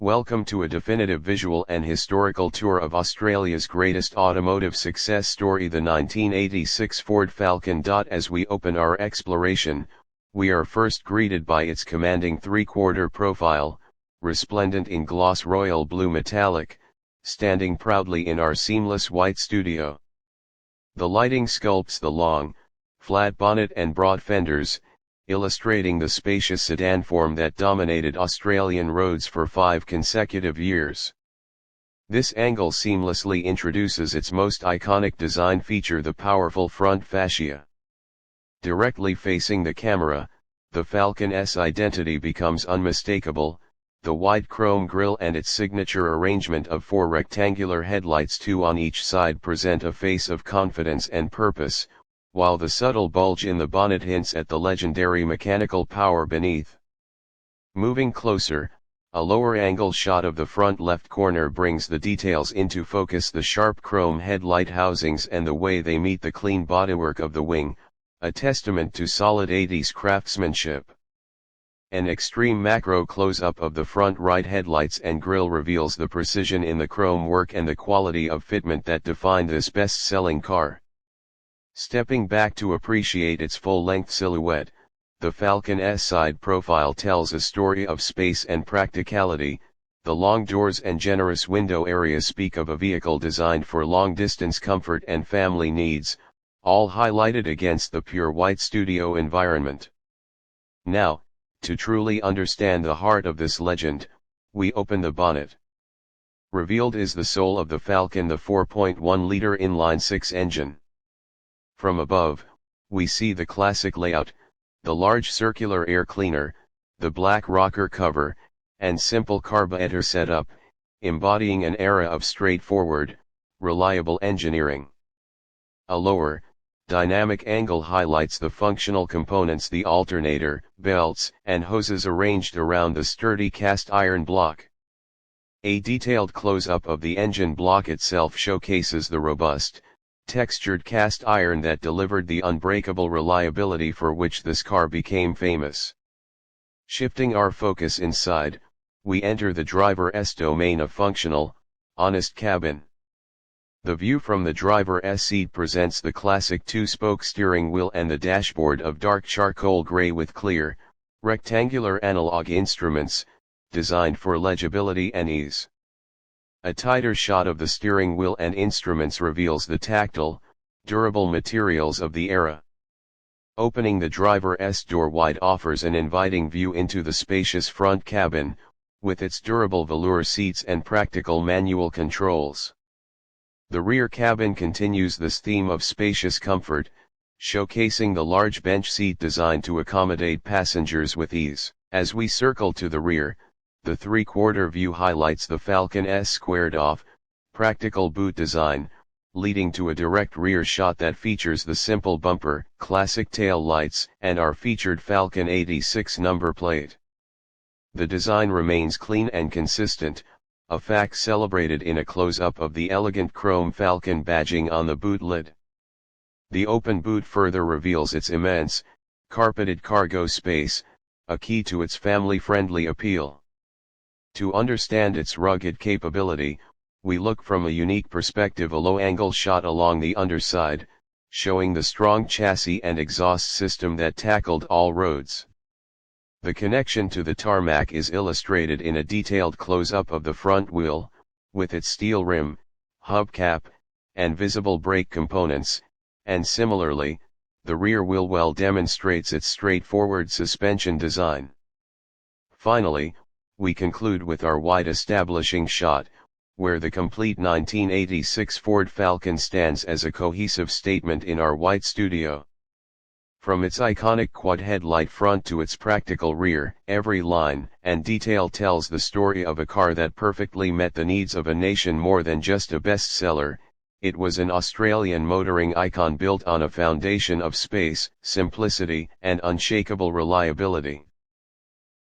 Welcome to a definitive visual and historical tour of Australia's greatest automotive success story, the 1986 Ford Falcon. As we open our exploration, we are first greeted by its commanding three-quarter profile, resplendent in gloss royal blue metallic, standing proudly in our seamless white studio. The lighting sculpts the long, flat bonnet and broad fenders, illustrating the spacious sedan form that dominated Australian roads for 5 consecutive years. This angle seamlessly introduces its most iconic design feature, the powerful front fascia. Directly facing the camera, the Falcon's identity becomes unmistakable. The wide chrome grille and its signature arrangement of 4 rectangular headlights, 2 on each side, present a face of confidence and purpose, while the subtle bulge in the bonnet hints at the legendary mechanical power beneath. Moving closer, a lower-angle shot of the front left corner brings the details into focus: the sharp chrome headlight housings and the way they meet the clean bodywork of the wing, a testament to solid 80s craftsmanship. An extreme macro close-up of the front right headlights and grille reveals the precision in the chrome work and the quality of fitment that define this best-selling car. Stepping back to appreciate its full-length silhouette, the Falcon's side profile tells a story of space and practicality. The long doors and generous window area speak of a vehicle designed for long-distance comfort and family needs, all highlighted against the pure white studio environment. Now, to truly understand the heart of this legend, we open the bonnet. Revealed is the soul of the Falcon, the 4.1-liter inline-6 engine. From above, we see the classic layout, the large circular air cleaner, the black rocker cover, and simple carburetor setup, embodying an era of straightforward, reliable engineering. A lower, dynamic angle highlights the functional components: the alternator, belts, and hoses arranged around the sturdy cast iron block. A detailed close-up of the engine block itself showcases the robust, textured cast iron that delivered the unbreakable reliability for which this car became famous. Shifting our focus inside, we enter the driver's domain, a functional, honest cabin. The view from the driver's seat presents the classic 2-spoke steering wheel and the dashboard of dark charcoal gray with clear, rectangular analog instruments, designed for legibility and ease. A tighter shot of the steering wheel and instruments reveals the tactile, durable materials of the era. Opening the driver's door wide offers an inviting view into the spacious front cabin, with its durable velour seats and practical manual controls. The rear cabin continues this theme of spacious comfort, showcasing the large bench seat designed to accommodate passengers with ease. As we circle to the rear, the three-quarter view highlights the Falcon's squared-off, practical boot design, leading to a direct rear shot that features the simple bumper, classic tail lights, and our featured Falcon 86 number plate. The design remains clean and consistent, a fact celebrated in a close-up of the elegant chrome Falcon badging on the boot lid. The open boot further reveals its immense, carpeted cargo space, a key to its family-friendly appeal. To understand its rugged capability, we look from a unique perspective: a low-angle shot along the underside, showing the strong chassis and exhaust system that tackled all roads. The connection to the tarmac is illustrated in a detailed close-up of the front wheel, with its steel rim, hubcap, and visible brake components, and similarly, the rear wheel well demonstrates its straightforward suspension design. Finally, we conclude with our wide establishing shot, where the complete 1986 Ford Falcon stands as a cohesive statement in our white studio. From its iconic quad headlight front to its practical rear, every line and detail tells the story of a car that perfectly met the needs of a nation. More than just a bestseller, it was an Australian motoring icon built on a foundation of space, simplicity, and unshakable reliability.